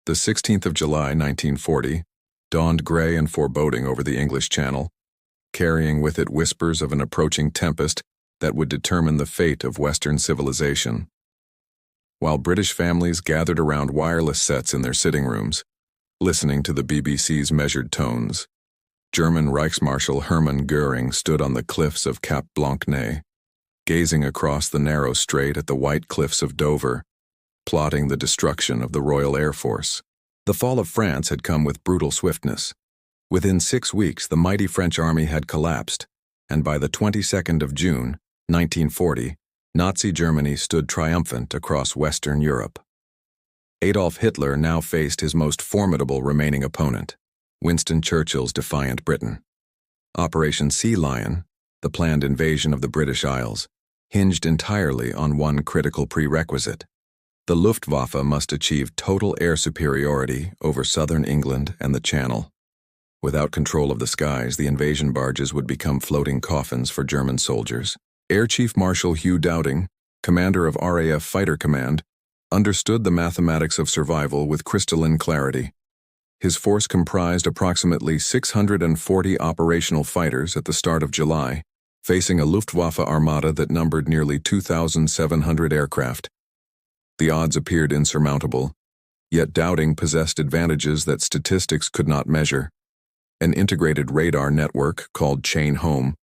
The 16th of July, 1940, dawned gray and foreboding over the English Channel, carrying with it whispers of an approaching tempest that would determine the fate of Western civilization. While British families gathered around wireless sets in their sitting rooms, listening to the BBC's measured tones, German Reichsmarschall Hermann Göring stood on the cliffs of Cap Blanc-Nez, gazing across the narrow strait at the white cliffs of Dover, plotting the destruction of the Royal Air Force. The fall of France had come with brutal swiftness. Within 6 weeks, the mighty French army had collapsed, and by the 22nd of June, 1940, Nazi Germany stood triumphant across Western Europe. Adolf Hitler now faced his most formidable remaining opponent, Winston Churchill's defiant Britain. Operation Sea Lion, the planned invasion of the British Isles, hinged entirely on one critical prerequisite. The Luftwaffe must achieve total air superiority over southern England and the Channel. Without control of the skies, the invasion barges would become floating coffins for German soldiers. Air Chief Marshal Hugh Dowding, commander of RAF Fighter Command, understood the mathematics of survival with crystalline clarity. His force comprised approximately 640 operational fighters at the start of July, facing a Luftwaffe armada that numbered nearly 2,700 aircraft. The odds appeared insurmountable, yet Dowding possessed advantages that statistics could not measure. An integrated radar network called Chain Home,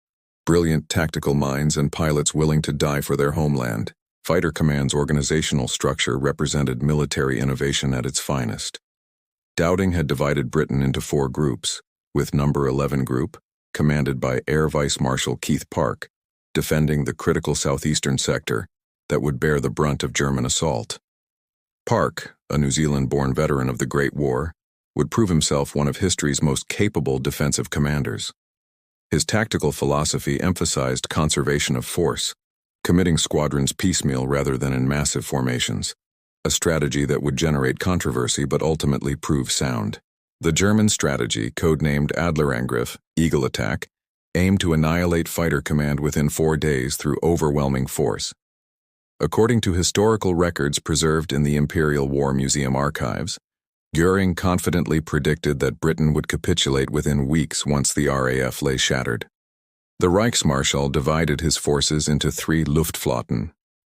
brilliant tactical minds and pilots willing to die for their homeland. Fighter Command's organizational structure represented military innovation at its finest. Dowding had divided Britain into 4 groups, with Number 11 Group, commanded by Air Vice Marshal Keith Park, defending the critical southeastern sector that would bear the brunt of German assault. Park, a New Zealand-born veteran of the Great War, would prove himself one of history's most capable defensive commanders. His tactical philosophy emphasized conservation of force, committing squadrons piecemeal rather than in massive formations, a strategy that would generate controversy but ultimately prove sound. The German strategy, codenamed Adlerangriff, Eagle Attack, aimed to annihilate Fighter Command within 4 days through overwhelming force. According to historical records preserved in the Imperial War Museum archives, Göring confidently predicted that Britain would capitulate within weeks once the RAF lay shattered. The Reichsmarschall divided his forces into 3 Luftflotten.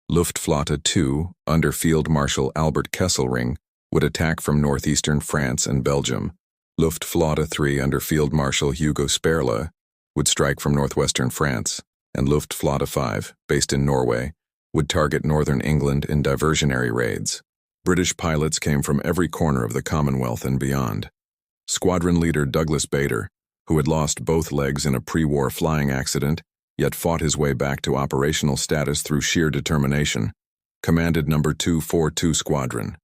Luftflotte 2, under Field Marshal Albert Kesselring, would attack from northeastern France and Belgium. Luftflotte 3, under Field Marshal Hugo Sperle, would strike from northwestern France, and Luftflotte 5, based in Norway, would target northern England in diversionary raids. British pilots came from every corner of the Commonwealth and beyond. Squadron leader Douglas Bader, who had lost both legs in a pre-war flying accident, yet fought his way back to operational status through sheer determination, commanded No. 242 Squadron.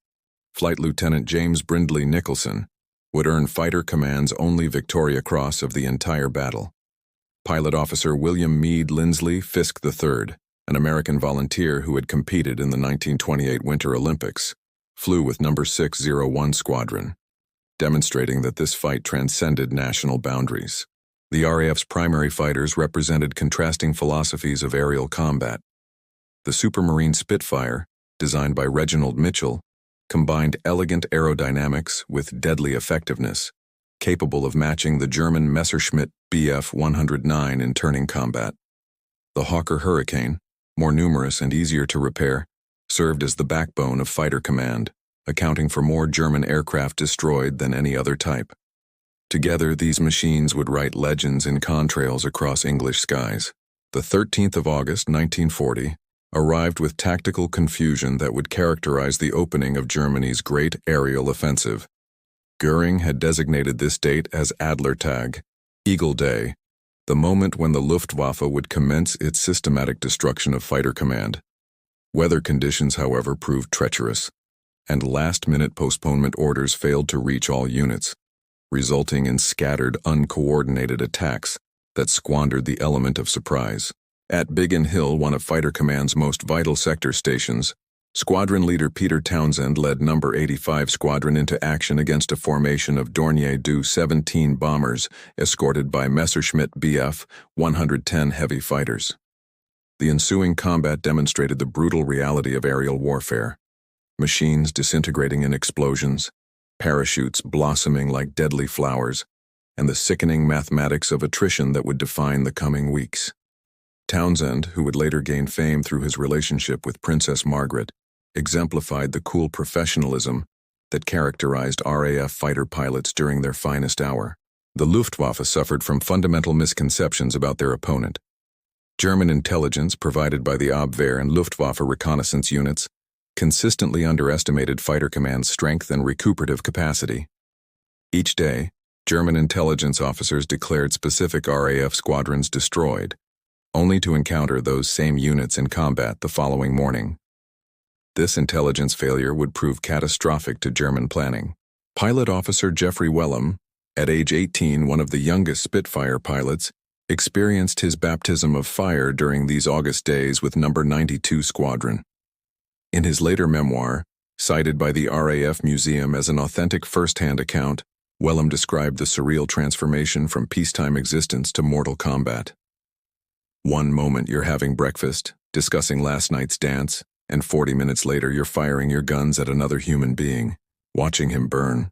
Flight Lieutenant James Brindley Nicholson would earn Fighter Command's only Victoria Cross of the entire battle. Pilot Officer William Meade Lindsley Fisk III, an American volunteer who had competed in the 1928 Winter Olympics, flew with No. 601 Squadron, demonstrating that this fight transcended national boundaries. The RAF's primary fighters represented contrasting philosophies of aerial combat. The Supermarine Spitfire, designed by Reginald Mitchell, combined elegant aerodynamics with deadly effectiveness, capable of matching the German Messerschmitt Bf 109 in turning combat. The Hawker Hurricane, more numerous and easier to repair, served as the backbone of Fighter Command, accounting for more German aircraft destroyed than any other type. Together, these machines would write legends in contrails across English skies. The 13th of August, 1940, arrived with tactical confusion that would characterize the opening of Germany's great aerial offensive. Göring had designated this date as Adlertag, Eagle Day, the moment when the Luftwaffe would commence its systematic destruction of Fighter Command. Weather conditions, however, proved treacherous, and last-minute postponement orders failed to reach all units, resulting in scattered, uncoordinated attacks that squandered the element of surprise. At Biggin Hill, one of Fighter Command's most vital sector stations, Squadron leader Peter Townsend led No. 85 Squadron into action against a formation of Dornier Do-17 bombers escorted by Messerschmitt Bf 110 heavy fighters. The ensuing combat demonstrated the brutal reality of aerial warfare. Machines disintegrating in explosions, parachutes blossoming like deadly flowers, and the sickening mathematics of attrition that would define the coming weeks. Townsend, who would later gain fame through his relationship with Princess Margaret, exemplified the cool professionalism that characterized RAF fighter pilots during their finest hour. The Luftwaffe suffered from fundamental misconceptions about their opponent. German intelligence provided by the Abwehr and Luftwaffe reconnaissance units consistently underestimated fighter command's strength and recuperative capacity. Each day, German intelligence officers declared specific RAF squadrons destroyed, only to encounter those same units in combat the following morning. This intelligence failure would prove catastrophic to German planning. Pilot Officer Geoffrey Wellham, at age 18 one of the youngest Spitfire pilots, experienced his baptism of fire during these August days with No. 92 Squadron. In his later memoir, cited by the RAF Museum as an authentic first-hand account, Wellham described the surreal transformation from peacetime existence to mortal combat. One moment you're having breakfast, discussing last night's dance, and 40 minutes later you're firing your guns at another human being, watching him burn.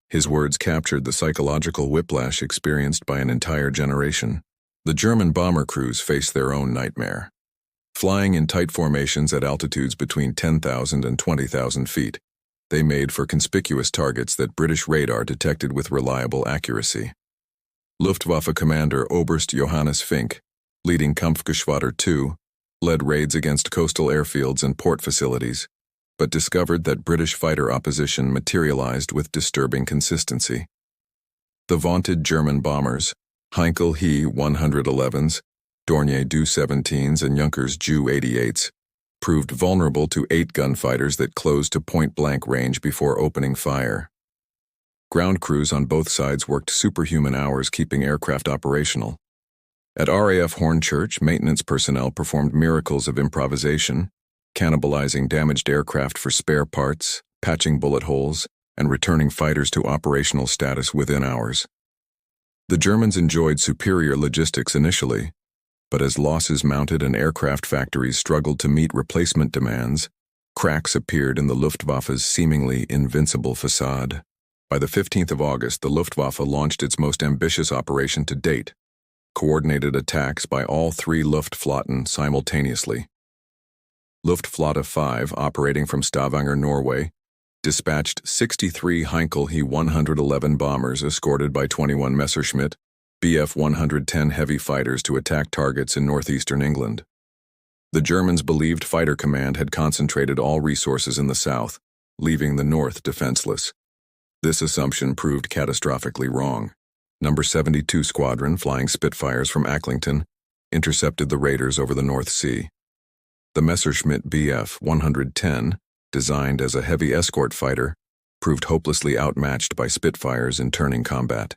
His words captured the psychological whiplash experienced by an entire generation. The German bomber crews faced their own nightmare. Flying in tight formations at altitudes between 10,000 and 20,000 feet, they made for conspicuous targets that British radar detected with reliable accuracy. Luftwaffe Commander Oberst Johannes Fink, leading Kampfgeschwader 2, led raids against coastal airfields and port facilities, but discovered that British fighter opposition materialized with disturbing consistency. The vaunted German bombers, Heinkel He 111s, Dornier Do 17s, and Junkers Ju 88s, proved vulnerable to 8 gunfighters that closed to point-blank range before opening fire. Ground crews on both sides worked superhuman hours keeping aircraft operational. At RAF Hornchurch, maintenance personnel performed miracles of improvisation, cannibalizing damaged aircraft for spare parts, patching bullet holes, and returning fighters to operational status within hours. The Germans enjoyed superior logistics initially, but as losses mounted and aircraft factories struggled to meet replacement demands, cracks appeared in the Luftwaffe's seemingly invincible facade. By the 15th of August, the Luftwaffe launched its most ambitious operation to date, coordinated attacks by all 3 Luftflotten simultaneously. Luftflotte 5, operating from Stavanger, Norway, dispatched 63 Heinkel He 111 bombers escorted by 21 Messerschmitt Bf 110 heavy fighters to attack targets in northeastern England. The Germans believed Fighter Command had concentrated all resources in the south, leaving the north defenseless. This assumption proved catastrophically wrong. No. 72 Squadron, flying Spitfires from Acklington, intercepted the raiders over the North Sea. The Messerschmitt Bf 110, designed as a heavy escort fighter, proved hopelessly outmatched by Spitfires in turning combat.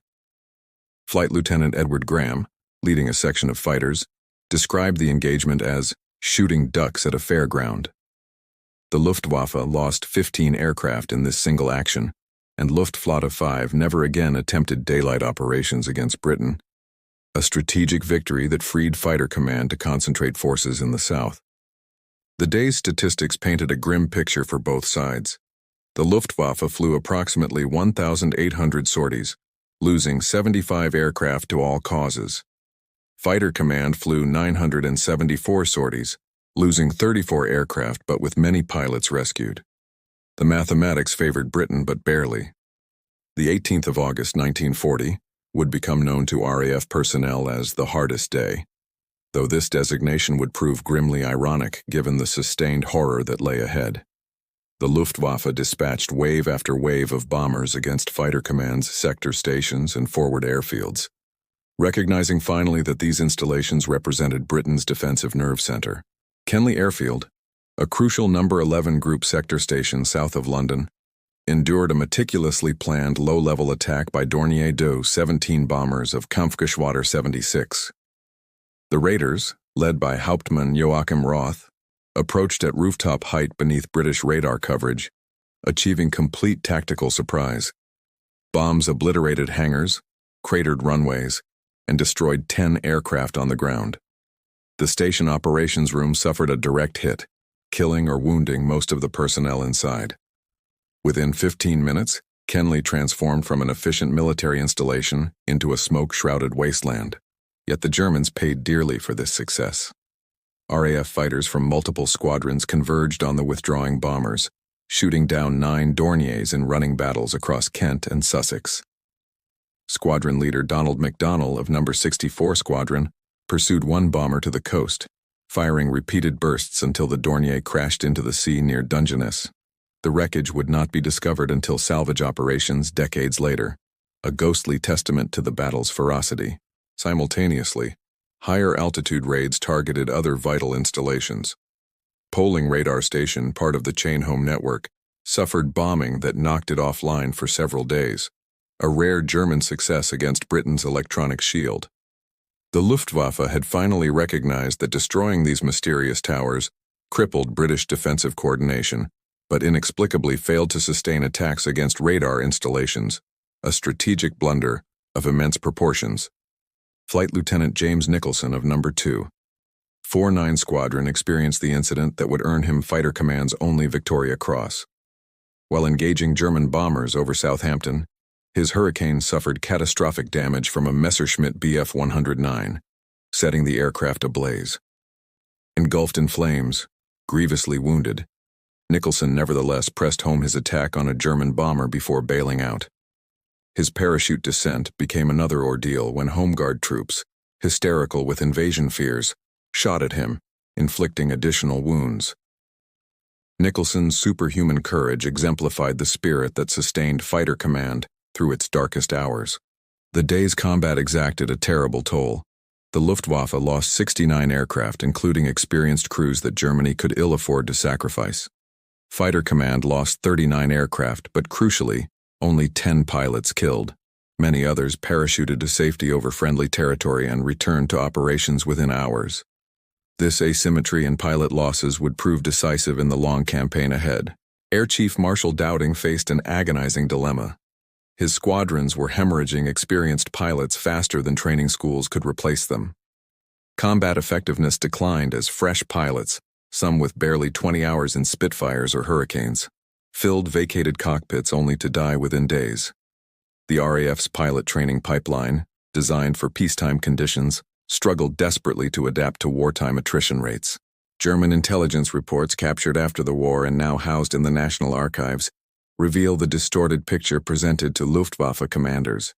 Flight Lieutenant Edward Graham, leading a section of fighters, described the engagement as shooting ducks at a fairground. The Luftwaffe lost 15 aircraft in this single action, and Luftflotte 5 never again attempted daylight operations against Britain, a strategic victory that freed Fighter Command to concentrate forces in the south. The day's statistics painted a grim picture for both sides. The Luftwaffe flew approximately 1,800 sorties, losing 75 aircraft to all causes. Fighter Command flew 974 sorties, losing 34 aircraft but with many pilots rescued. The mathematics favored Britain but barely. The 18th of August 1940 would become known to RAF personnel as the hardest day, though this designation would prove grimly ironic given the sustained horror that lay ahead. The Luftwaffe dispatched wave after wave of bombers against Fighter Command's sector stations and forward airfields, recognizing finally that these installations represented Britain's defensive nerve center. Kenley Airfield, a crucial No. 11 Group sector station south of London, endured a meticulously planned low-level attack by Dornier Do 17 bombers of Kampfgeschwader 76. The raiders, led by Hauptmann Joachim Roth, approached at rooftop height beneath British radar coverage, achieving complete tactical surprise. Bombs obliterated hangars, cratered runways, and destroyed 10 aircraft on the ground. The station operations room suffered a direct hit, killing or wounding most of the personnel inside. Within 15 minutes, Kenly transformed from an efficient military installation into a smoke-shrouded wasteland. Yet the Germans paid dearly for this success. RAF fighters from multiple squadrons converged on the withdrawing bombers, shooting down 9 Dorniers in running battles across Kent and Sussex. Squadron leader Donald MacDonell of No. 64 Squadron pursued one bomber to the coast, firing repeated bursts until the Dornier crashed into the sea near Dungeness. The wreckage would not be discovered until salvage operations decades later, a ghostly testament to the battle's ferocity. Simultaneously, higher altitude raids targeted other vital installations. Poling Radar Station, part of the Chainhome network, suffered bombing that knocked it offline for several days, a rare German success against Britain's electronic shield. The Luftwaffe had finally recognized that destroying these mysterious towers crippled British defensive coordination, but inexplicably failed to sustain attacks against radar installations, a strategic blunder of immense proportions. Flight Lieutenant James Nicholson of No. 2, 49 Squadron experienced the incident that would earn him Fighter Command's only Victoria Cross. While engaging German bombers over Southampton, his Hurricane suffered catastrophic damage from a Messerschmitt Bf 109, setting the aircraft ablaze. Engulfed in flames, grievously wounded, Nicholson nevertheless pressed home his attack on a German bomber before bailing out. His parachute descent became another ordeal when Home Guard troops, hysterical with invasion fears, shot at him, inflicting additional wounds. Nicholson's superhuman courage exemplified the spirit that sustained Fighter Command through its darkest hours. The day's combat exacted a terrible toll. The Luftwaffe lost 69 aircraft, including experienced crews that Germany could ill afford to sacrifice. Fighter Command lost 39 aircraft, but crucially, only 10 pilots killed. Many others parachuted to safety over friendly territory and returned to operations within hours. This asymmetry in pilot losses would prove decisive in the long campaign ahead. Air Chief Marshal Dowding faced an agonizing dilemma. His squadrons were hemorrhaging experienced pilots faster than training schools could replace them. Combat effectiveness declined as fresh pilots, some with barely 20 hours in Spitfires or Hurricanes, filled vacated cockpits only to die within days. The RAF's pilot training pipeline, designed for peacetime conditions, struggled desperately to adapt to wartime attrition rates. German intelligence reports captured after the war and now housed in the National Archives reveal the distorted picture presented to Luftwaffe commanders.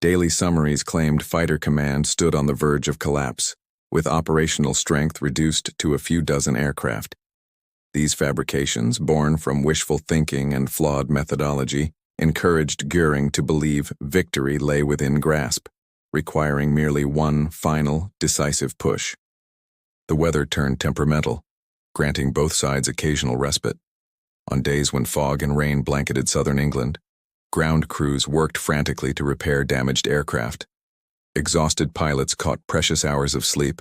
Daily summaries claimed Fighter Command stood on the verge of collapse, with operational strength reduced to a few dozen aircraft. These fabrications, born from wishful thinking and flawed methodology, encouraged Göring to believe victory lay within grasp, requiring merely one final, decisive push. The weather turned temperamental, granting both sides occasional respite. On days when fog and rain blanketed southern England, ground crews worked frantically to repair damaged aircraft. Exhausted pilots caught precious hours of sleep,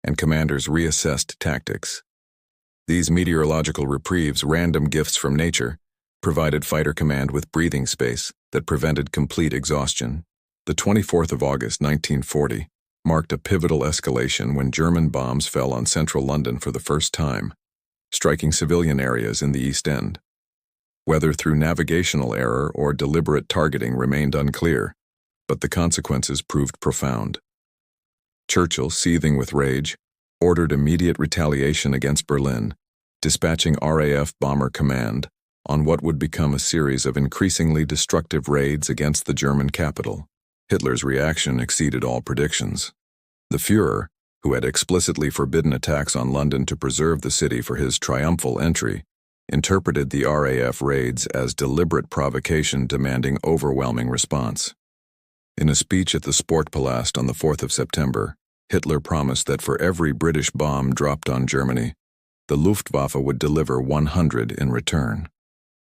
and commanders reassessed tactics. These meteorological reprieves, random gifts from nature, provided Fighter Command with breathing space that prevented complete exhaustion. The 24th of August, 1940, marked a pivotal escalation when German bombs fell on central London for the first time, striking civilian areas in the East End. Whether through navigational error or deliberate targeting remained unclear, but the consequences proved profound. Churchill, seething with rage, ordered immediate retaliation against Berlin, dispatching RAF Bomber Command on what would become a series of increasingly destructive raids against the German capital. Hitler's reaction exceeded all predictions. The Führer, who had explicitly forbidden attacks on London to preserve the city for his triumphal entry, interpreted the RAF raids as deliberate provocation demanding overwhelming response. In a speech at the Sportpalast on the 4th of September, Hitler promised that for every British bomb dropped on Germany, the Luftwaffe would deliver 100 in return.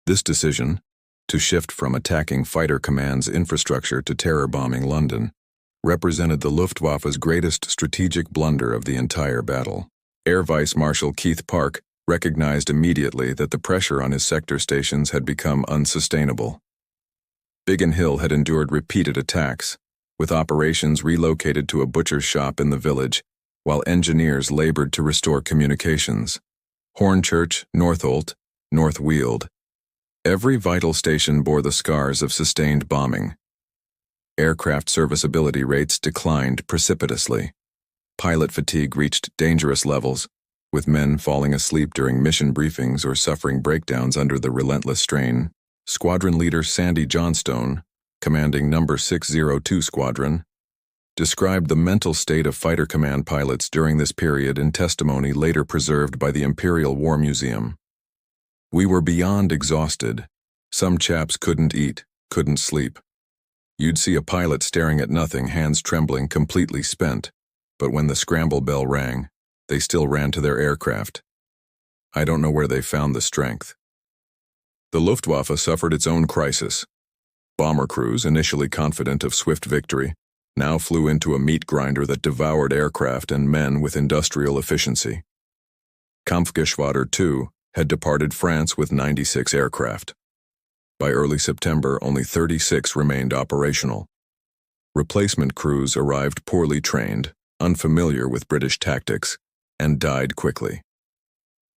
This decision, to shift from attacking Fighter Command's infrastructure to terror bombing London, represented the Luftwaffe's greatest strategic blunder of the entire battle. Air Vice Marshal Keith Park recognized immediately that the pressure on his sector stations had become unsustainable. Biggin Hill had endured repeated attacks, with operations relocated to a butcher's shop in the village, while engineers labored to restore communications. Hornchurch, Northolt, North Weald, Every vital station bore the scars of sustained bombing. Aircraft serviceability rates declined precipitously. Pilot fatigue reached dangerous levels, with men falling asleep during mission briefings or suffering breakdowns under the relentless strain. Squadron leader Sandy Johnstone, commanding No. 602 Squadron, described the mental state of fighter command pilots during this period in testimony later preserved by the Imperial War Museum. "We were beyond exhausted. Some chaps couldn't eat, couldn't sleep. You'd see a pilot staring at nothing, hands trembling, completely spent, but when the scramble bell rang, they still ran to their aircraft. I don't know where they found the strength." The Luftwaffe suffered its own crisis. Bomber crews, initially confident of swift victory, now flew into a meat grinder that devoured aircraft and men with industrial efficiency. Kampfgeschwader 2 had departed France with 96 aircraft. By early September, only 36 remained operational. Replacement crews arrived poorly trained, unfamiliar with British tactics, and died quickly.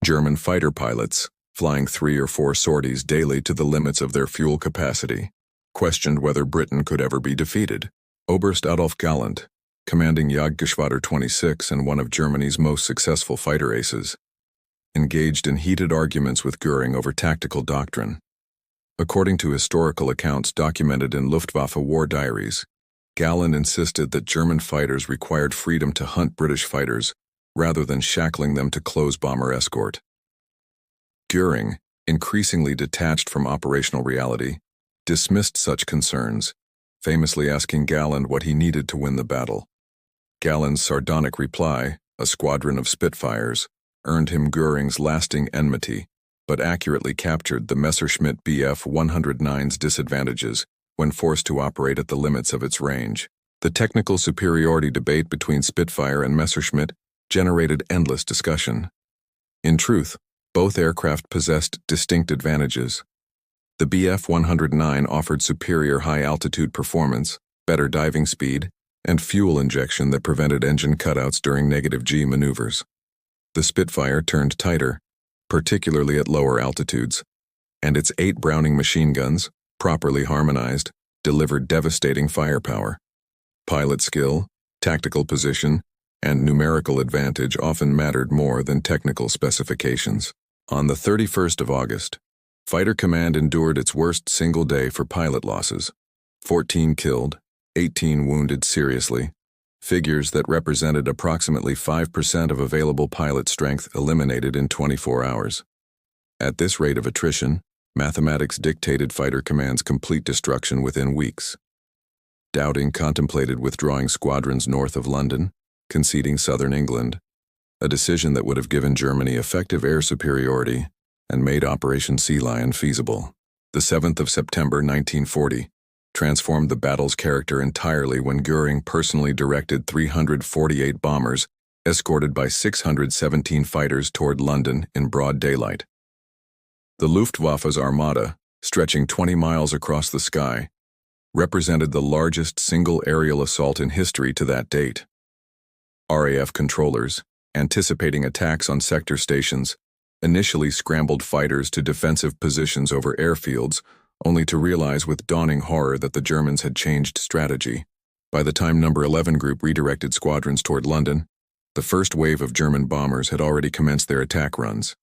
German fighter pilots, flying 3 or 4 sorties daily to the limits of their fuel capacity, questioned whether Britain could ever be defeated. Oberst Adolf Galland, commanding Jagdgeschwader 26 and one of Germany's most successful fighter aces, engaged in heated arguments with Göring over tactical doctrine. According to historical accounts documented in Luftwaffe war diaries, Galland insisted that German fighters required freedom to hunt British fighters rather than shackling them to close bomber escort. Göring, increasingly detached from operational reality, dismissed such concerns, famously asking Galland what he needed to win the battle. Galland's sardonic reply, a squadron of Spitfires, earned him Göring's lasting enmity, but accurately captured the Messerschmitt Bf 109's disadvantages when forced to operate at the limits of its range. The technical superiority debate between Spitfire and Messerschmitt generated endless discussion. In truth, both aircraft possessed distinct advantages. The Bf 109 offered superior high-altitude performance, better diving speed, and fuel injection that prevented engine cutouts during negative G maneuvers. The Spitfire turned tighter, particularly at lower altitudes, and its 8 Browning machine guns, properly harmonized, delivered devastating firepower. Pilot skill, tactical position, and numerical advantage often mattered more than technical specifications. On the 31st of August, Fighter Command endured its worst single day for pilot losses. 14 killed, 18 wounded seriously, figures that represented approximately 5% of available pilot strength eliminated in 24 hours. At this rate of attrition, mathematics dictated Fighter Command's complete destruction within weeks. Dowding contemplated withdrawing squadrons north of London, conceding southern England, a decision that would have given Germany effective air superiority and made Operation Sea Lion feasible. The 7th of September 1940 transformed the battle's character entirely when Göring personally directed 348 bombers, escorted by 617 fighters toward London in broad daylight. The Luftwaffe's armada, stretching 20 miles across the sky, represented the largest single aerial assault in history to that date. RAF controllers, anticipating attacks on sector stations, initially scrambled fighters to defensive positions over airfields, only to realize with dawning horror that the Germans had changed strategy. By the time No. 11 Group redirected squadrons toward London, the first wave of German bombers had already commenced their attack runs.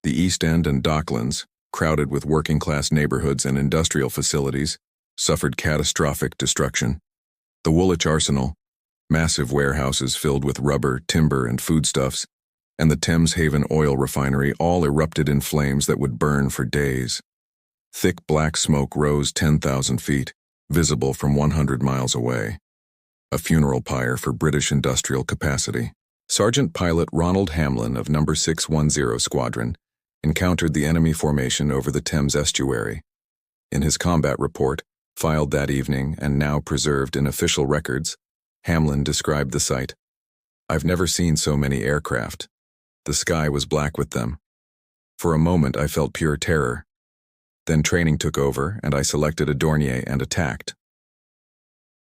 The East End and Docklands, crowded with working-class neighborhoods and industrial facilities, suffered catastrophic destruction. The Woolwich Arsenal, massive warehouses filled with rubber, timber, and foodstuffs, and the Thames Haven oil refinery all erupted in flames that would burn for days. Thick black smoke rose 10,000 feet, visible from 100 miles away. A funeral pyre for British industrial capacity. Sergeant Pilot Ronald Hamlin of No. 610 Squadron encountered the enemy formation over the Thames estuary. In his combat report, filed that evening and now preserved in official records, Hamlin described the sight. "I've never seen so many aircraft. The sky was black with them. For a moment I felt pure terror. Then training took over and I selected a Dornier and attacked."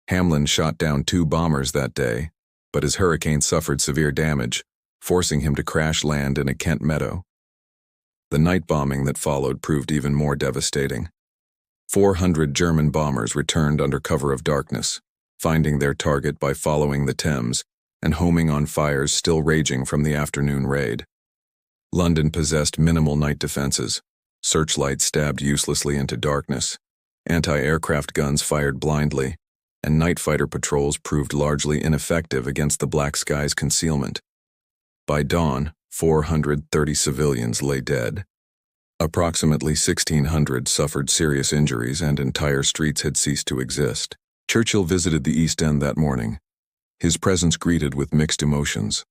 Hamlin shot down 2 bombers that day, but his Hurricane suffered severe damage, forcing him to crash land in a Kent meadow. The night bombing that followed proved even more devastating. 400 German bombers returned under cover of darkness, finding their target by following the Thames and homing on fires still raging from the afternoon raid. London possessed minimal night defenses. Searchlights stabbed uselessly into darkness. Anti-aircraft guns fired blindly, and night fighter patrols proved largely ineffective against the black sky's concealment. By dawn, 430 civilians lay dead. Approximately 1,600 suffered serious injuries, and entire streets had ceased to exist. Churchill visited the East End that morning, his presence greeted with mixed emotions.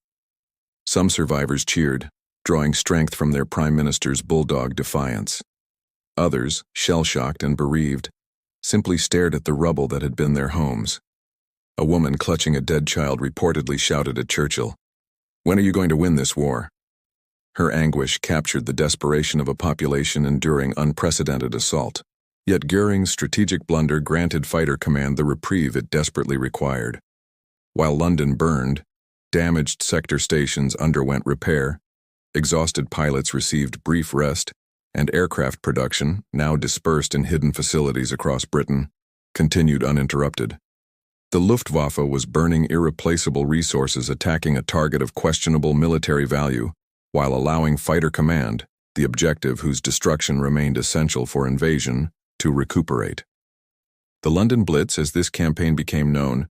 Some survivors cheered, drawing strength from their Prime Minister's bulldog defiance. Others, shell-shocked and bereaved, simply stared at the rubble that had been their homes. A woman clutching a dead child reportedly shouted at Churchill, "When are you going to win this war?" Her anguish captured the desperation of a population enduring unprecedented assault. Yet Goering's strategic blunder granted Fighter Command the reprieve it desperately required. While London burned, damaged sector stations underwent repair, exhausted pilots received brief rest, and aircraft production, now dispersed in hidden facilities across Britain, continued uninterrupted. The Luftwaffe was burning irreplaceable resources attacking a target of questionable military value, while allowing Fighter Command, the objective whose destruction remained essential for invasion, to recuperate. The London Blitz, as this campaign became known,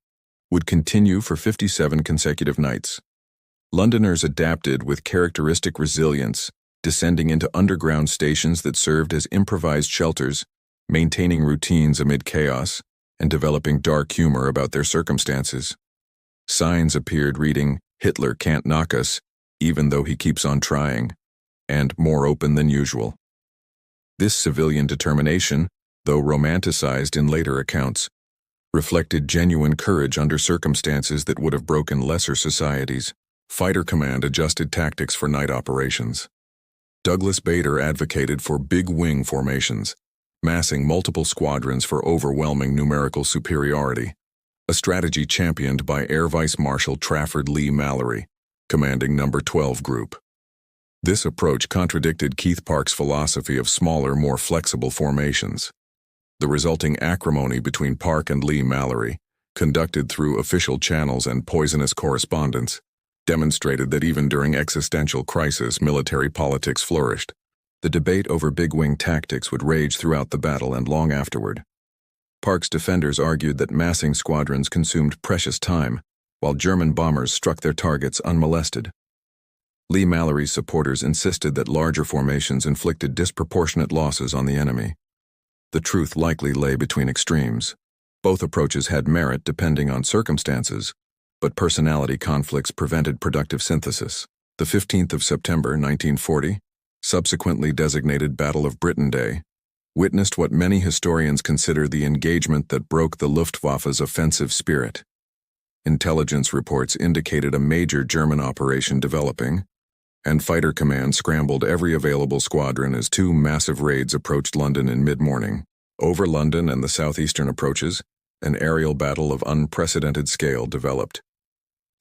would continue for 57 consecutive nights. Londoners adapted with characteristic resilience, descending into underground stations that served as improvised shelters, maintaining routines amid chaos, and developing dark humor about their circumstances. Signs appeared reading, "Hitler can't knock us, even though he keeps on trying," and "more open than usual." This civilian determination, though romanticized in later accounts, reflected genuine courage under circumstances that would have broken lesser societies. Fighter Command adjusted tactics for night operations. Douglas Bader advocated for big wing formations, massing multiple squadrons for overwhelming numerical superiority, a strategy championed by Air Vice Marshal Trafford Lee Mallory, commanding No. 12 Group. This approach contradicted Keith Park's philosophy of smaller, more flexible formations. The resulting acrimony between Park and Lee Mallory, conducted through official channels and poisonous correspondence, demonstrated that even during existential crisis, military politics flourished. The debate over big wing tactics would rage throughout the battle and long afterward. Park's defenders argued that massing squadrons consumed precious time, while German bombers struck their targets unmolested. Lee Mallory's supporters insisted that larger formations inflicted disproportionate losses on the enemy. The truth likely lay between extremes. Both approaches had merit depending on circumstances, but personality conflicts prevented productive synthesis. The 15th of September 1940, subsequently designated Battle of Britain Day, witnessed what many historians consider the engagement that broke the Luftwaffe's offensive spirit. Intelligence reports indicated a major German operation developing, and Fighter Command scrambled every available squadron as two massive raids approached London in mid-morning. Over London and the southeastern approaches, an aerial battle of unprecedented scale developed.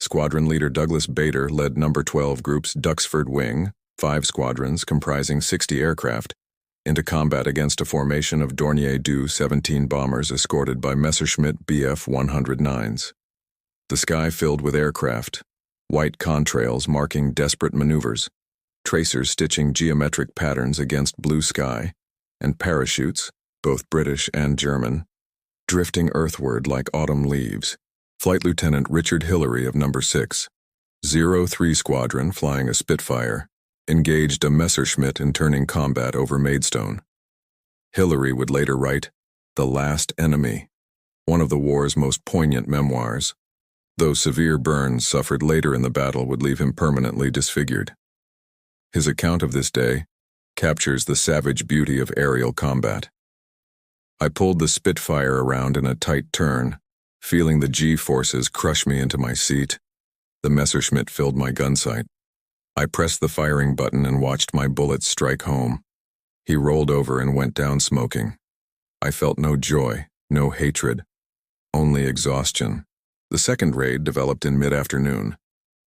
Squadron leader Douglas Bader led No. 12 Group's Duxford Wing, 5 squadrons comprising 60 aircraft, into combat against a formation of Dornier Du 17 bombers escorted by Messerschmitt Bf 109s. The sky filled with aircraft, white contrails marking desperate maneuvers, tracers stitching geometric patterns against blue sky, and parachutes, both British and German, drifting earthward like autumn leaves. Flight Lieutenant Richard Hillary of No. 6, 03 Squadron, flying a Spitfire, engaged a Messerschmitt in turning combat over Maidstone. Hillary would later write, "The Last Enemy," one of the war's most poignant memoirs. Though severe burns suffered later in the battle would leave him permanently disfigured. His account of this day captures the savage beauty of aerial combat. "I pulled the Spitfire around in a tight turn, feeling the G-forces crush me into my seat. The Messerschmitt filled my gun sight. I pressed the firing button and watched my bullets strike home. He rolled over and went down smoking. I felt no joy, no hatred, only exhaustion." The second raid developed in mid-afternoon,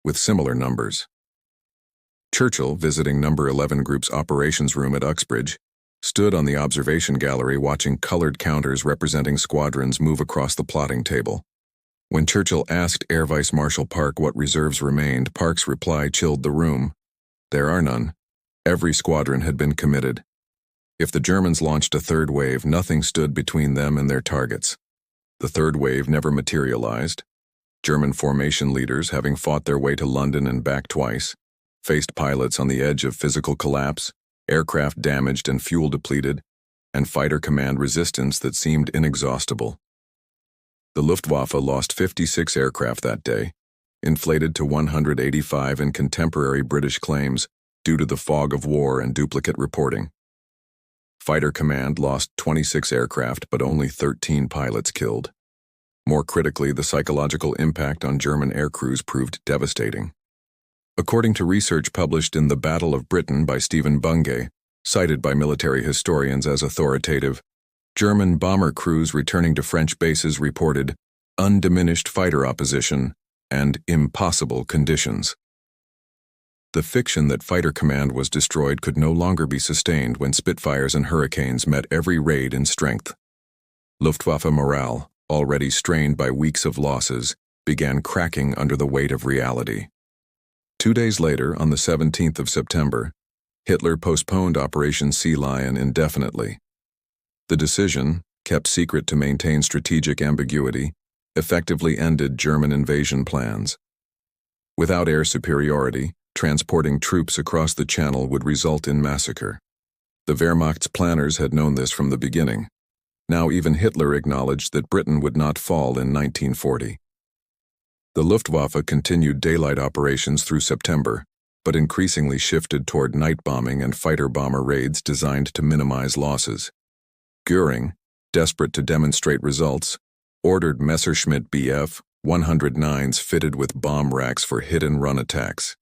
with similar numbers. Churchill, visiting Number 11 Group's operations room at Uxbridge, stood on the observation gallery watching colored counters representing squadrons move across the plotting table. When Churchill asked Air Vice Marshal Park what reserves remained, Park's reply chilled the room. There are none. Every squadron had been committed. If the Germans launched a third wave, nothing stood between them and their targets. The third wave never materialized. German formation leaders, having fought their way to London and back twice, faced pilots on the edge of physical collapse, aircraft damaged and fuel depleted, and fighter command resistance that seemed inexhaustible. The Luftwaffe lost 56 aircraft that day, inflated to 185 in contemporary British claims due to the fog of war and duplicate reporting. Fighter command lost 26 aircraft but only 13 pilots killed. More critically, the psychological impact on German aircrews proved devastating. According to research published in The Battle of Britain by Stephen Bungay, cited by military historians as authoritative, German bomber crews returning to French bases reported undiminished fighter opposition and impossible conditions. The fiction that fighter command was destroyed could no longer be sustained when Spitfires and Hurricanes met every raid in strength. Luftwaffe morale, already strained by weeks of losses, began cracking under the weight of reality. 2 days later, on the 17th of September, Hitler postponed Operation Sea Lion indefinitely. The decision, kept secret to maintain strategic ambiguity, effectively ended German invasion plans. Without air superiority, transporting troops across the Channel would result in massacre. The Wehrmacht's planners had known this from the beginning. Now even Hitler acknowledged that Britain would not fall in 1940. The Luftwaffe continued daylight operations through September, but increasingly shifted toward night bombing and fighter bomber raids designed to minimize losses. Göring, desperate to demonstrate results, ordered Messerschmitt Bf 109s fitted with bomb racks for hit-and-run attacks.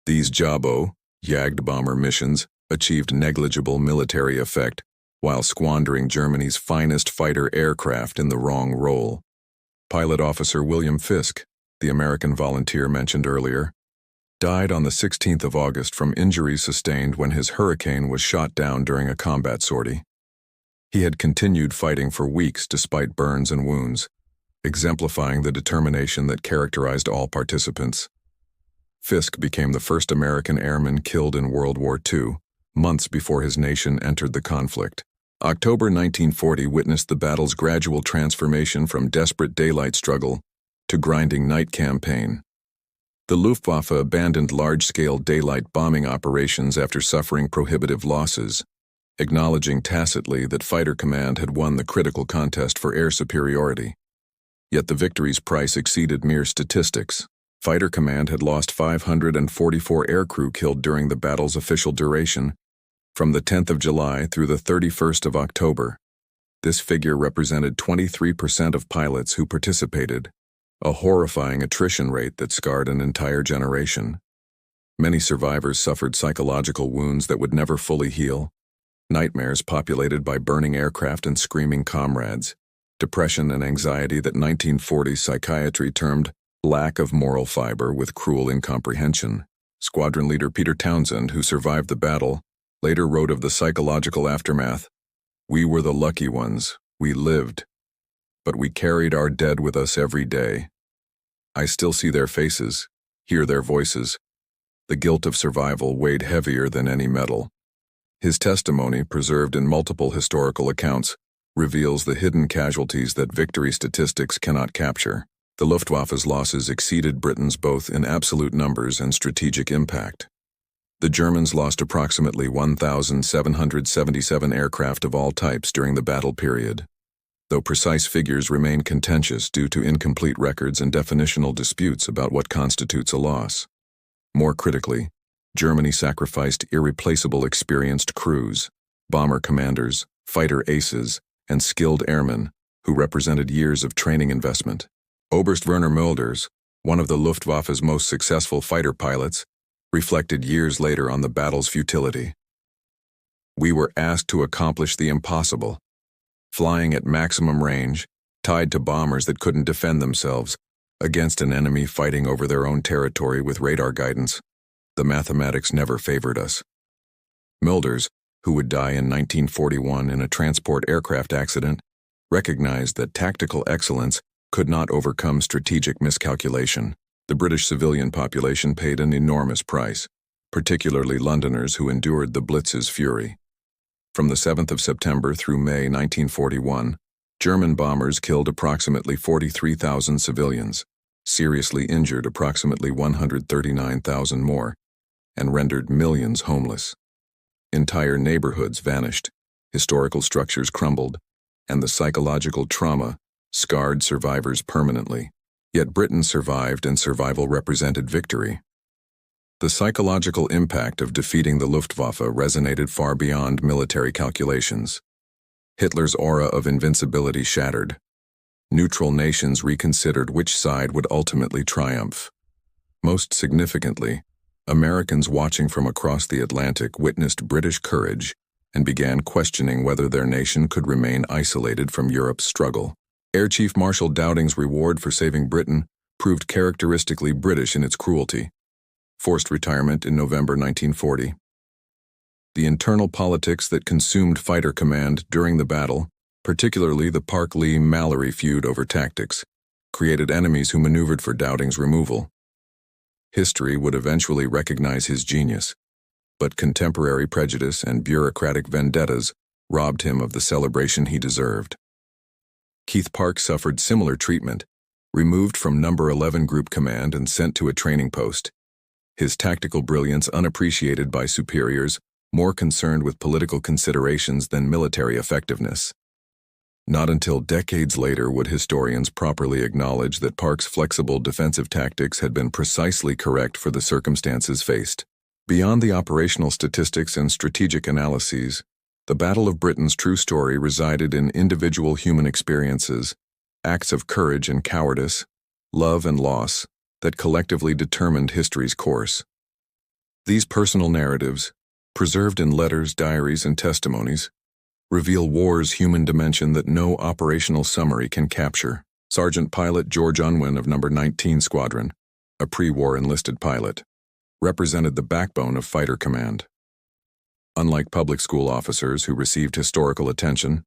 These Jabo, Jagdbomber missions achieved negligible military effect while squandering Germany's finest fighter aircraft in the wrong role. Pilot Officer William Fisk, the American volunteer mentioned earlier, died on the 16th of August from injuries sustained when his Hurricane was shot down during a combat sortie. He had continued fighting for weeks despite burns and wounds, exemplifying the determination that characterized all participants. Fisk became the first American airman killed in World War II, months before his nation entered the conflict. October 1940 witnessed the battle's gradual transformation from desperate daylight struggle to grinding night campaign. The Luftwaffe abandoned large-scale daylight bombing operations after suffering prohibitive losses, acknowledging tacitly that fighter command had won the critical contest for air superiority. Yet the victory's price exceeded mere statistics. Fighter command had lost 544 aircrew killed during the battle's official duration, from the 10th of July through the 31st of October. This figure represented 23% of pilots who participated, a horrifying attrition rate that scarred an entire generation. Many survivors suffered psychological wounds that would never fully heal, nightmares populated by burning aircraft and screaming comrades, depression and anxiety that 1940 psychiatry termed lack of moral fiber with cruel incomprehension. Squadron leader Peter Townsend, who survived the battle, later wrote of the psychological aftermath, "We were the lucky ones, we lived, but we carried our dead with us every day. I still see their faces, hear their voices. The guilt of survival weighed heavier than any medal." His testimony, preserved in multiple historical accounts, reveals the hidden casualties that victory statistics cannot capture. The Luftwaffe's losses exceeded Britain's both in absolute numbers and strategic impact. The Germans lost approximately 1,777 aircraft of all types during the battle period, though precise figures remain contentious due to incomplete records and definitional disputes about what constitutes a loss. More critically, Germany sacrificed irreplaceable experienced crews, bomber commanders, fighter aces, and skilled airmen who represented years of training investment. Oberst Werner Mulders, one of the Luftwaffe's most successful fighter pilots, reflected years later on the battle's futility. "We were asked to accomplish the impossible, flying at maximum range, tied to bombers that couldn't defend themselves, against an enemy fighting over their own territory with radar guidance. the mathematics never favored us. Milders, who would die in 1941 in a transport aircraft accident, recognized that tactical excellence could not overcome strategic miscalculation. The British civilian population paid an enormous price, particularly Londoners who endured the Blitz's fury. From the 7th of September through May 1941, German bombers killed approximately 43,000 civilians, seriously injured approximately 139,000 more, and rendered millions homeless. Entire neighborhoods vanished, historical structures crumbled, and the psychological trauma scarred survivors permanently. Yet Britain survived, and survival represented victory. The psychological impact of defeating the Luftwaffe resonated far beyond military calculations. Hitler's aura of invincibility shattered. Neutral nations reconsidered which side would ultimately triumph. Most significantly, Americans watching from across the Atlantic witnessed British courage and began questioning whether their nation could remain isolated from Europe's struggle. Air Chief Marshal Dowding's reward for saving Britain proved characteristically British in its cruelty. Forced retirement in November 1940. The internal politics that consumed fighter command during the battle, particularly the Park Lee-Mallory feud over tactics, created enemies who maneuvered for Dowding's removal. History would eventually recognize his genius, but contemporary prejudice and bureaucratic vendettas robbed him of the celebration he deserved. Keith Park suffered similar treatment, removed from No. 11 Group Command and sent to a training post. His tactical brilliance unappreciated by superiors, more concerned with political considerations than military effectiveness. Not until decades later would historians properly acknowledge that Park's flexible defensive tactics had been precisely correct for the circumstances faced. Beyond the operational statistics and strategic analyses, the Battle of Britain's true story resided in individual human experiences, acts of courage and cowardice, love and loss, that collectively determined history's course. These personal narratives, preserved in letters, diaries, and testimonies, reveal war's human dimension that no operational summary can capture. Sergeant Pilot George Unwin of No. 19 Squadron, a pre-war enlisted pilot, represented the backbone of fighter command. Unlike public school officers who received historical attention,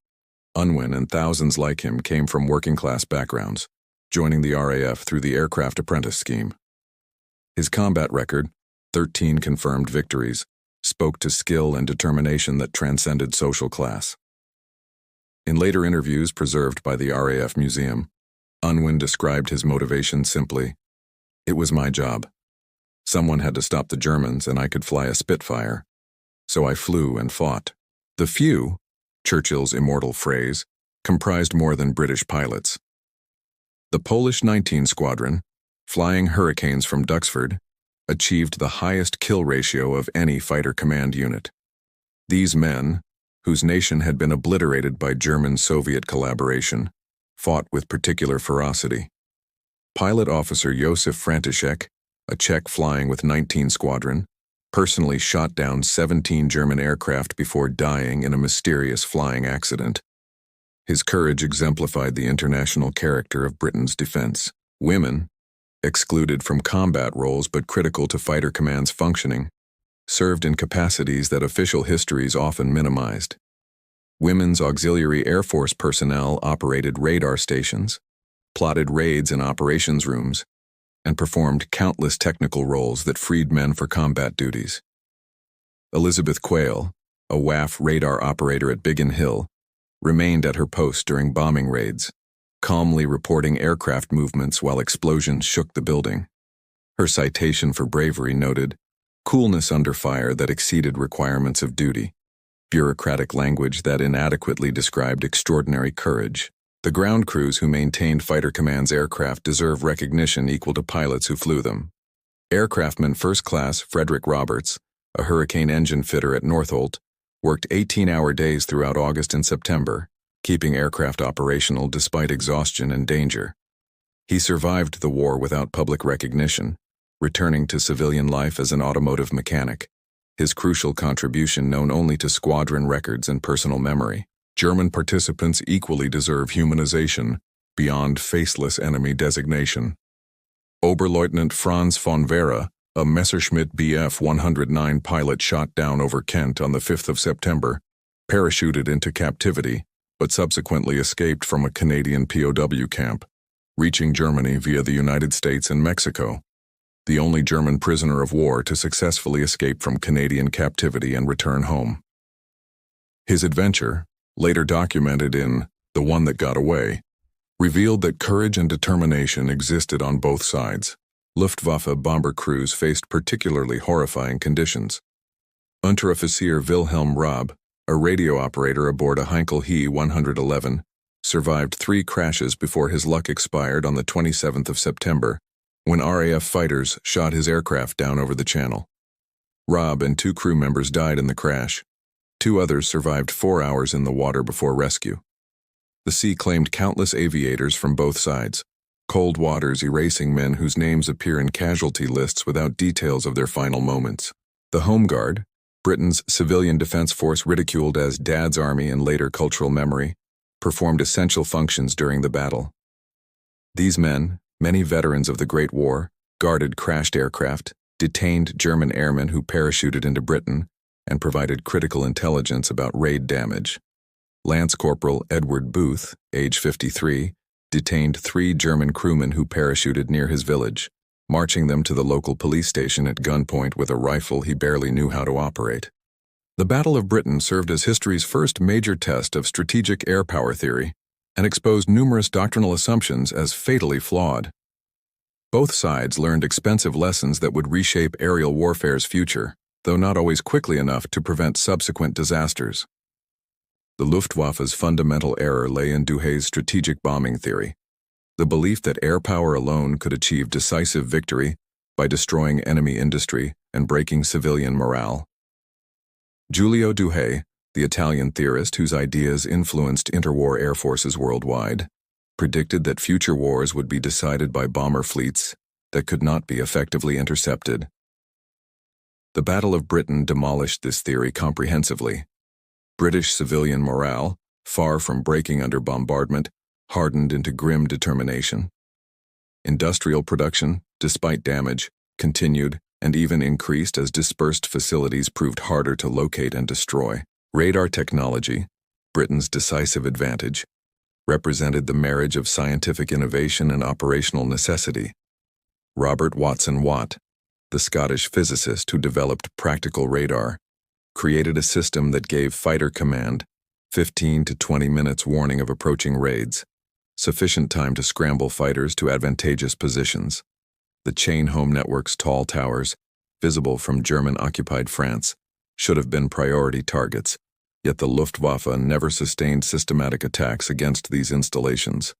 Unwin and thousands like him came from working-class backgrounds, joining the RAF through the aircraft apprentice scheme. His combat record, 13 confirmed victories, spoke to skill and determination that transcended social class. In later interviews preserved by the RAF Museum, Unwin described his motivation simply: "It was my job. Someone had to stop the Germans and I could fly a Spitfire. So I flew and fought." The few, Churchill's immortal phrase, comprised more than British pilots. The Polish 19 Squadron, flying Hurricanes from Duxford, achieved the highest kill ratio of any fighter command unit. These men, whose nation had been obliterated by German-Soviet collaboration, fought with particular ferocity. Pilot Officer Josef František, a Czech flying with 19 Squadron, personally shot down 17 German aircraft before dying in a mysterious flying accident. His courage exemplified the international character of Britain's defense. Women, excluded from combat roles but critical to fighter command's functioning, served in capacities that official histories often minimized. Women's auxiliary Air Force personnel operated radar stations, plotted raids in operations rooms, and performed countless technical roles that freed men for combat duties. Elizabeth Quayle, a WAF radar operator at Biggin Hill, remained at her post during bombing raids, calmly reporting aircraft movements while explosions shook the building. Her citation for bravery noted, "coolness under fire that exceeded requirements of duty," bureaucratic language that inadequately described extraordinary courage. The ground crews who maintained Fighter Command's aircraft deserve recognition equal to pilots who flew them. Aircraftman First Class Frederick Roberts, a Hurricane engine fitter at Northolt, worked 18-hour days throughout August and September, keeping aircraft operational despite exhaustion and danger. He survived the war without public recognition, returning to civilian life as an automotive mechanic, his crucial contribution known only to squadron records and personal memory. German participants equally deserve humanization beyond faceless enemy designation. Oberleutnant Franz von Vera, A Messerschmitt Bf-109 pilot shot down over Kent on the 5th of September, parachuted into captivity, but subsequently escaped from a Canadian POW camp, reaching Germany via the United States and Mexico, the only German prisoner of war to successfully escape from Canadian captivity and return home. His adventure, later documented in The One That Got Away, revealed that courage and determination existed on both sides. Luftwaffe bomber crews faced particularly horrifying conditions. Unteroffizier Wilhelm Raab, a radio operator aboard a Heinkel He-111, survived 3 crashes before his luck expired on the 27th of September, when RAF fighters shot his aircraft down over the channel. Raab and 2 crew members died in the crash. 2 others survived 4 hours in the water before rescue. The sea claimed countless aviators from both sides, cold waters erasing men whose names appear in casualty lists without details of their final moments. The Home Guard, Britain's civilian defense force ridiculed as Dad's Army in later cultural memory, performed essential functions during the battle. These men, many veterans of the Great War, guarded crashed aircraft, detained German airmen who parachuted into Britain, and provided critical intelligence about raid damage. Lance Corporal Edward Booth, age 53, detained 3 German crewmen who parachuted near his village, marching them to the local police station at gunpoint with a rifle he barely knew how to operate. The Battle of Britain served as history's first major test of strategic air power theory and exposed numerous doctrinal assumptions as fatally flawed. Both sides learned expensive lessons that would reshape aerial warfare's future, though not always quickly enough to prevent subsequent disasters. The Luftwaffe's fundamental error lay in Duhay's strategic bombing theory, the belief that air power alone could achieve decisive victory by destroying enemy industry and breaking civilian morale. Giulio Duhay, the Italian theorist whose ideas influenced interwar air forces worldwide, predicted that future wars would be decided by bomber fleets that could not be effectively intercepted. The Battle of Britain demolished this theory comprehensively. British civilian morale, far from breaking under bombardment, hardened into grim determination. Industrial production, despite damage, continued and even increased as dispersed facilities proved harder to locate and destroy. Radar technology, Britain's decisive advantage, represented the marriage of scientific innovation and operational necessity. Robert Watson Watt, the Scottish physicist who developed practical radar, created a system that gave fighter command 15 to 20 minutes warning of approaching raids, sufficient time to scramble fighters to advantageous positions. The chain home network's tall towers, visible from German-occupied France, should have been priority targets, yet the Luftwaffe never sustained systematic attacks against these installations,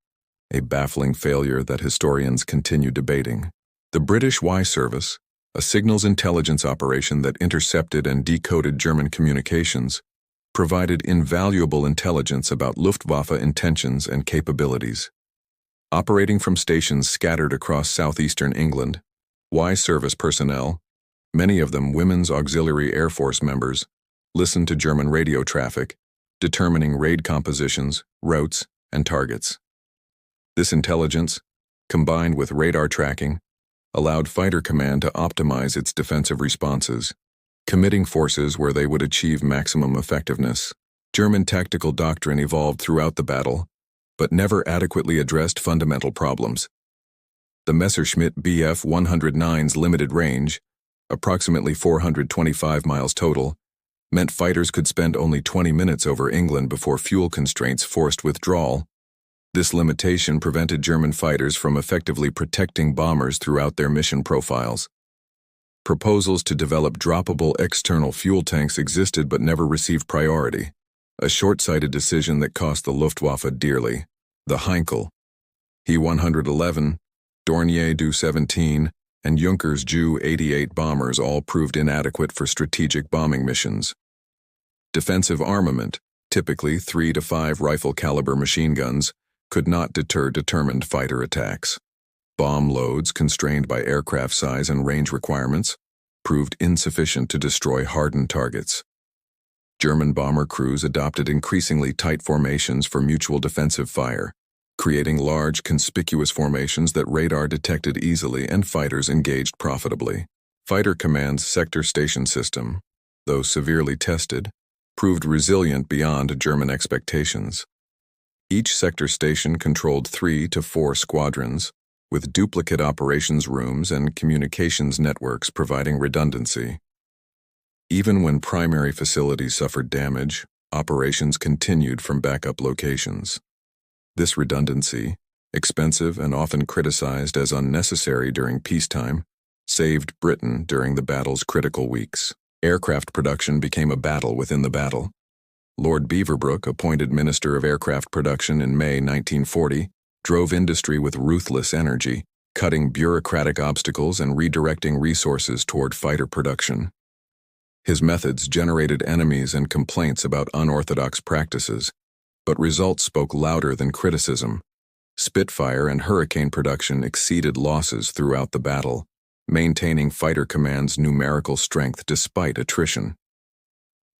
a baffling failure that historians continue debating. The British Y Service, a signals intelligence operation that intercepted and decoded German communications, provided invaluable intelligence about Luftwaffe intentions and capabilities. Operating from stations scattered across southeastern England, Y Service personnel, many of them Women's Auxiliary Air Force members, listened to German radio traffic, determining raid compositions, routes, and targets. This intelligence, combined with radar tracking, allowed Fighter Command to optimize its defensive responses, committing forces where they would achieve maximum effectiveness. German tactical doctrine evolved throughout the battle, but never adequately addressed fundamental problems. The Messerschmitt Bf-109's limited range, approximately 425 miles total, meant fighters could spend only 20 minutes over England before fuel constraints forced withdrawal. This limitation prevented German fighters from effectively protecting bombers throughout their mission profiles. Proposals to develop droppable external fuel tanks existed but never received priority, a short-sighted decision that cost the Luftwaffe dearly. The Heinkel He-111, Dornier Do-17, and Junkers Ju-88 bombers all proved inadequate for strategic bombing missions. Defensive armament, typically 3 to 5 rifle-caliber machine guns, could not deter determined fighter attacks. Bomb loads, constrained by aircraft size and range requirements, proved insufficient to destroy hardened targets. German bomber crews adopted increasingly tight formations for mutual defensive fire, creating large, conspicuous formations that radar detected easily and fighters engaged profitably. Fighter Command's sector station system, though severely tested, proved resilient beyond German expectations. Each sector station controlled 3 to 4 squadrons, with duplicate operations rooms and communications networks providing redundancy. Even when primary facilities suffered damage, operations continued from backup locations. This redundancy, expensive and often criticized as unnecessary during peacetime, saved Britain during the battle's critical weeks. Aircraft production became a battle within the battle. Lord Beaverbrook, appointed Minister of Aircraft Production in May 1940, drove industry with ruthless energy, cutting bureaucratic obstacles and redirecting resources toward fighter production. His methods generated enemies and complaints about unorthodox practices, but results spoke louder than criticism. Spitfire and Hurricane production exceeded losses throughout the battle, maintaining Fighter Command's numerical strength despite attrition.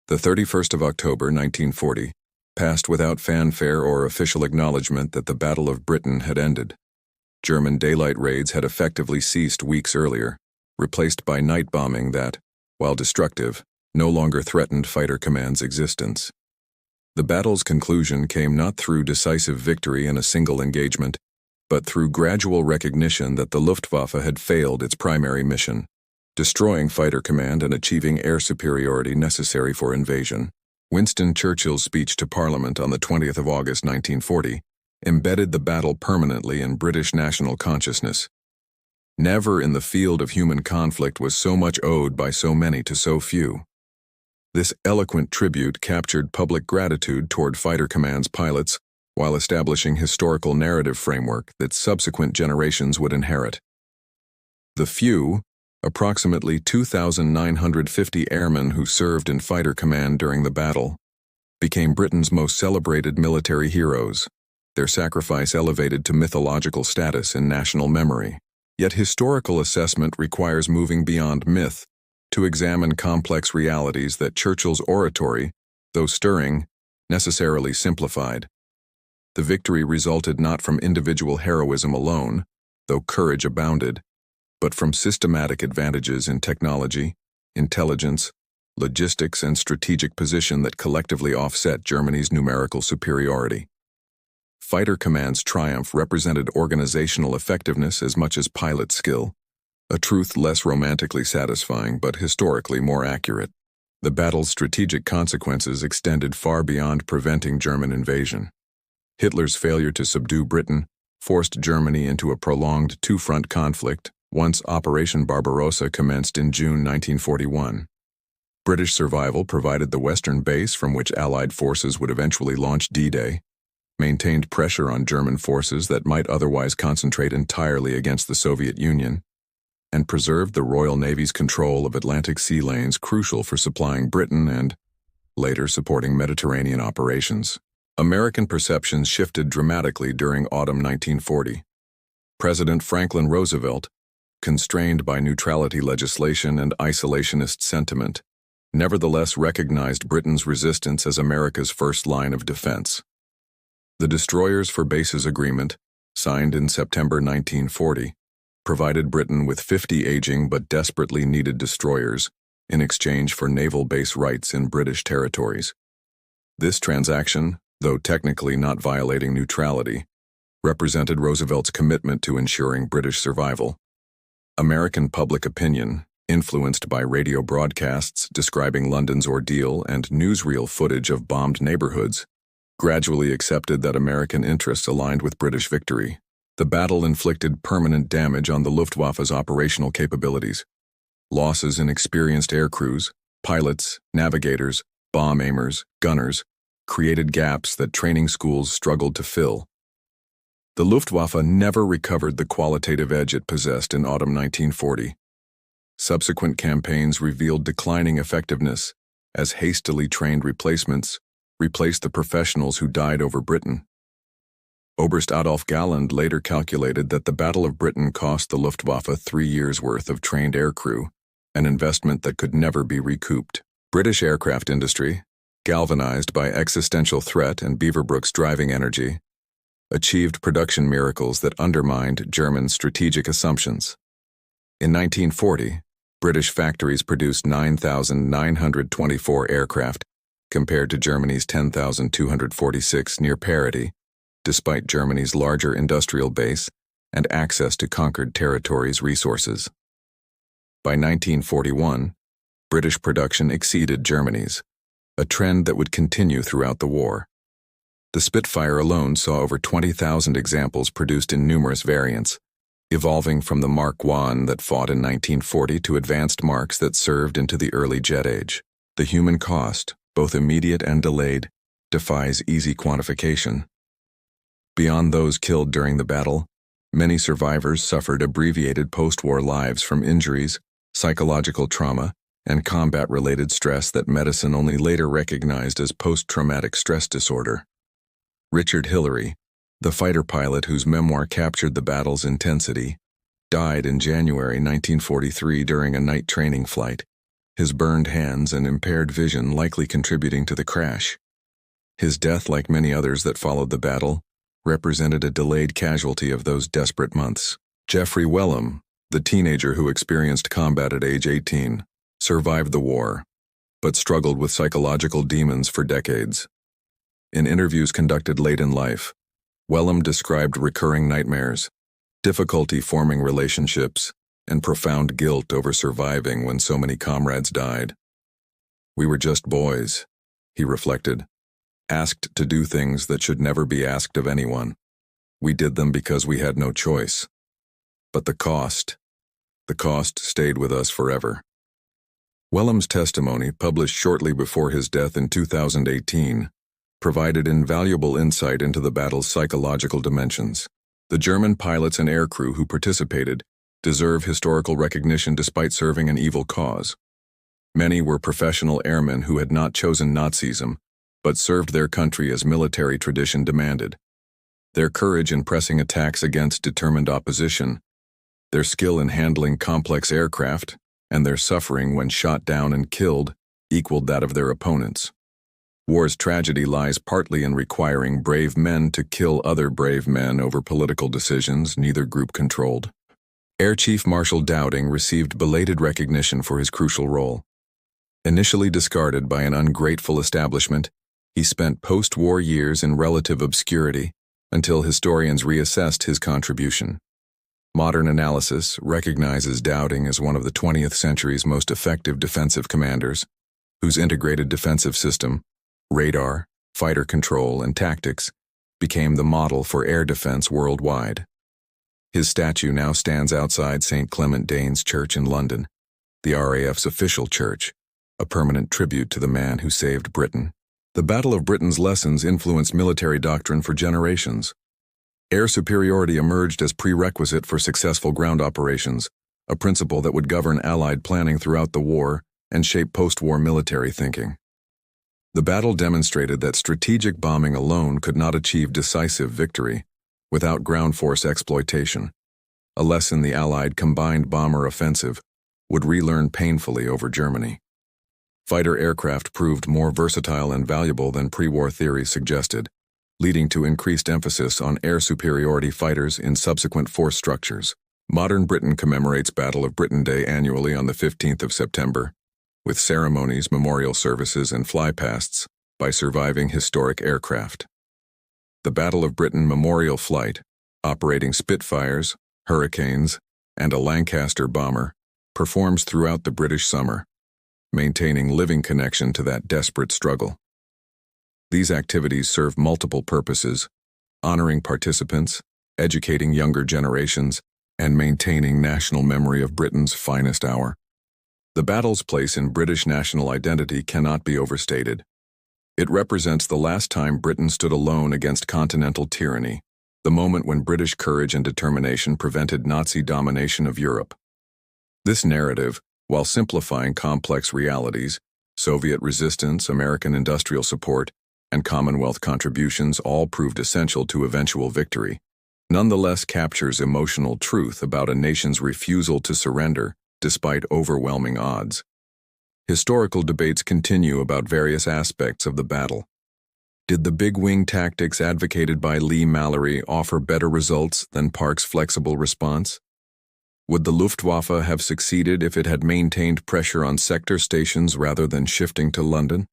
The 31st of October 1940 passed without fanfare or official acknowledgement that the Battle of Britain had ended. German daylight raids had effectively ceased weeks earlier, replaced by night bombing that, while destructive, no longer threatened Fighter Command's existence. The battle's conclusion came not through decisive victory in a single engagement, but through gradual recognition that the Luftwaffe had failed its primary mission, destroying Fighter Command and achieving air superiority necessary for invasion. Winston Churchill's speech to Parliament on the 20th of August 1940 embedded the battle permanently in British national consciousness. Never in the field of human conflict was so much owed by so many to so few. This eloquent tribute captured public gratitude toward Fighter Command's pilots while establishing historical narrative framework that subsequent generations would inherit. The few, approximately 2,950 airmen who served in Fighter Command during the battle, became Britain's most celebrated military heroes, their sacrifice elevated to mythological status in national memory. Yet historical assessment requires moving beyond myth to examine complex realities that Churchill's oratory, though stirring, necessarily simplified. The victory resulted not from individual heroism alone, though courage abounded, but from systematic advantages in technology, intelligence, logistics, and strategic position that collectively offset Germany's numerical superiority. Fighter Command's triumph represented organizational effectiveness as much as pilot skill, a truth less romantically satisfying but historically more accurate. The battle's strategic consequences extended far beyond preventing German invasion. Hitler's failure to subdue Britain forced Germany into a prolonged two-front conflict once Operation Barbarossa commenced in June 1941. British survival provided the western base from which Allied forces would eventually launch D-Day, maintained pressure on German forces that might otherwise concentrate entirely against the Soviet Union, and preserved the Royal Navy's control of Atlantic sea lanes crucial for supplying Britain and, later, supporting Mediterranean operations. American perceptions shifted dramatically during autumn 1940. President Franklin Roosevelt, constrained by neutrality legislation and isolationist sentiment, nevertheless recognized Britain's resistance as America's first line of defense. The Destroyers for Bases Agreement, signed in September 1940, provided Britain with 50 aging but desperately needed destroyers in exchange for naval base rights in British territories. This transaction, though technically not violating neutrality, represented Roosevelt's commitment to ensuring British survival. American public opinion, influenced by radio broadcasts describing London's ordeal and newsreel footage of bombed neighborhoods, gradually accepted that American interests aligned with British victory. The battle inflicted permanent damage on the Luftwaffe's operational capabilities. Losses in experienced air crews, pilots, navigators, bomb aimers, gunners, created gaps that training schools struggled to fill. The Luftwaffe never recovered the qualitative edge it possessed in autumn 1940. Subsequent campaigns revealed declining effectiveness as hastily trained replacements replaced the professionals who died over Britain. Oberst Adolf Galland later calculated that the Battle of Britain cost the Luftwaffe 3 years' worth of trained aircrew, an investment that could never be recouped. British aircraft industry, galvanized by existential threat and Beaverbrook's driving energy, achieved production miracles that undermined German strategic assumptions. In 1940, British factories produced 9,924 aircraft, compared to Germany's 10,246, near parity, despite Germany's larger industrial base and access to conquered territories' resources. By 1941, British production exceeded Germany's, a trend that would continue throughout the war. The Spitfire alone saw over 20,000 examples produced in numerous variants, evolving from the Mark I that fought in 1940 to advanced Marks that served into the early jet age. The human cost, both immediate and delayed, defies easy quantification. Beyond those killed during the battle, many survivors suffered abbreviated post-war lives from injuries, psychological trauma, and combat-related stress that medicine only later recognized as post-traumatic stress disorder. Richard Hillary, the fighter pilot whose memoir captured the battle's intensity, died in January 1943 during a night training flight, his burned hands and impaired vision likely contributing to the crash. His death, like many others that followed the battle, represented a delayed casualty of those desperate months. Jeffrey Wellham, the teenager who experienced combat at age 18, survived the war, but struggled with psychological demons for decades. In interviews conducted late in life, Wellham described recurring nightmares, difficulty forming relationships, and profound guilt over surviving when so many comrades died. "We were just boys," he reflected, "asked to do things that should never be asked of anyone. We did them because we had no choice. But the cost stayed with us forever." Wellham's testimony, published shortly before his death in 2018, provided invaluable insight into the battle's psychological dimensions. The German pilots and aircrew who participated deserve historical recognition despite serving an evil cause. Many were professional airmen who had not chosen Nazism, but served their country as military tradition demanded. Their courage in pressing attacks against determined opposition, their skill in handling complex aircraft, and their suffering when shot down and killed equaled that of their opponents. War's tragedy lies partly in requiring brave men to kill other brave men over political decisions neither group controlled. Air Chief Marshal Dowding received belated recognition for his crucial role. Initially discarded by an ungrateful establishment, he spent post-war years in relative obscurity until historians reassessed his contribution. Modern analysis recognizes Dowding as one of the 20th century's most effective defensive commanders, whose integrated defensive system, radar, fighter control, and tactics, became the model for air defense worldwide. His statue now stands outside St. Clement Danes Church in London, the RAF's official church, a permanent tribute to the man who saved Britain. The Battle of Britain's lessons influenced military doctrine for generations. Air superiority emerged as prerequisite for successful ground operations, a principle that would govern Allied planning throughout the war and shape post-war military thinking. The battle demonstrated that strategic bombing alone could not achieve decisive victory without ground force exploitation, a lesson the Allied combined bomber offensive would relearn painfully over Germany. Fighter aircraft proved more versatile and valuable than pre-war theory suggested, leading to increased emphasis on air superiority fighters in subsequent force structures. Modern Britain commemorates Battle of Britain Day annually on the 15th of September, with ceremonies, memorial services, and flypasts by surviving historic aircraft. The Battle of Britain Memorial Flight, operating Spitfires, Hurricanes, and a Lancaster bomber, performs throughout the British summer, maintaining living connection to that desperate struggle. These activities serve multiple purposes: honoring participants, educating younger generations, and maintaining national memory of Britain's finest hour. The battle's place in British national identity cannot be overstated. It represents the last time Britain stood alone against continental tyranny, the moment when British courage and determination prevented Nazi domination of Europe. This narrative, while simplifying complex realities, Soviet resistance, American industrial support, and Commonwealth contributions all proved essential to eventual victory, nonetheless captures emotional truth about a nation's refusal to surrender despite overwhelming odds. Historical debates continue about various aspects of the battle. Did the big wing tactics advocated by Lee Mallory offer better results than Park's flexible response? Would the Luftwaffe have succeeded if it had maintained pressure on sector stations rather than shifting to London?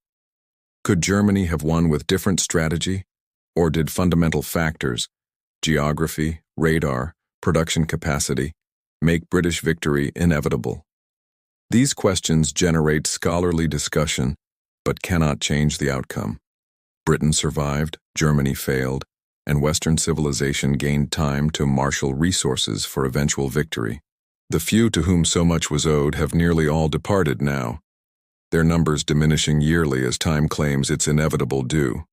Could Germany have won with different strategy? Or did fundamental factors, geography, radar, production capacity, make British victory inevitable? These questions generate scholarly discussion, but cannot change the outcome. Britain survived, Germany failed, and Western civilization gained time to marshal resources for eventual victory. The few to whom so much was owed have nearly all departed now, their numbers diminishing yearly as time claims its inevitable due.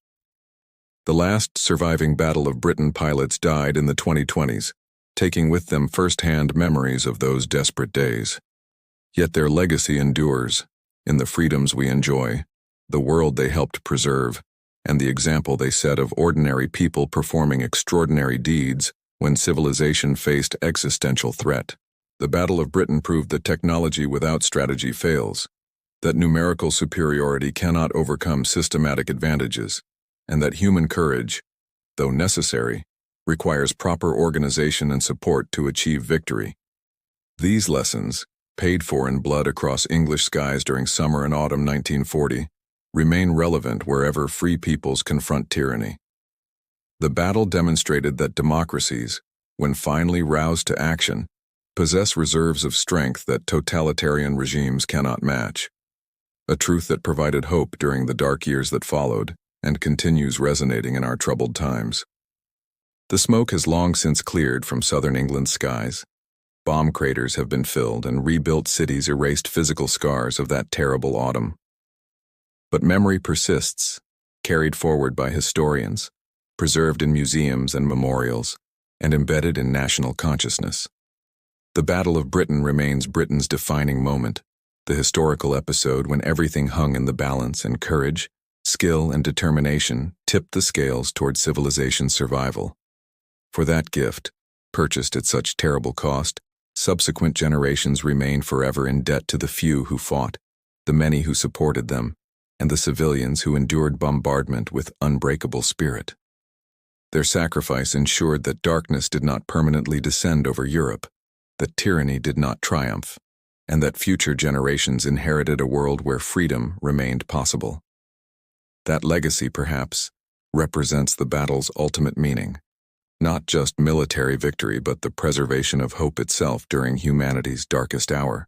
The last surviving Battle of Britain pilots died in the 2020s, taking with them first-hand memories of those desperate days. Yet their legacy endures, in the freedoms we enjoy, the world they helped preserve, and the example they set of ordinary people performing extraordinary deeds when civilization faced existential threat. The Battle of Britain proved that technology without strategy fails, that numerical superiority cannot overcome systematic advantages, and that human courage, though necessary, requires proper organization and support to achieve victory. These lessons, paid for in blood across English skies during summer and autumn 1940, remain relevant wherever free peoples confront tyranny. The battle demonstrated that democracies, when finally roused to action, possess reserves of strength that totalitarian regimes cannot match, a truth that provided hope during the dark years that followed and continues resonating in our troubled times. The smoke has long since cleared from southern England's skies. Bomb craters have been filled and rebuilt cities erased physical scars of that terrible autumn. But memory persists, carried forward by historians, preserved in museums and memorials, and embedded in national consciousness. The Battle of Britain remains Britain's defining moment, the historical episode when everything hung in the balance and courage, skill, and determination tipped the scales toward civilization's survival. For that gift, purchased at such terrible cost, subsequent generations remain forever in debt to the few who fought, the many who supported them, and the civilians who endured bombardment with unbreakable spirit. Their sacrifice ensured that darkness did not permanently descend over Europe, that tyranny did not triumph, and that future generations inherited a world where freedom remained possible. That legacy, perhaps, represents the battle's ultimate meaning, not just military victory but the preservation of hope itself during humanity's darkest hour.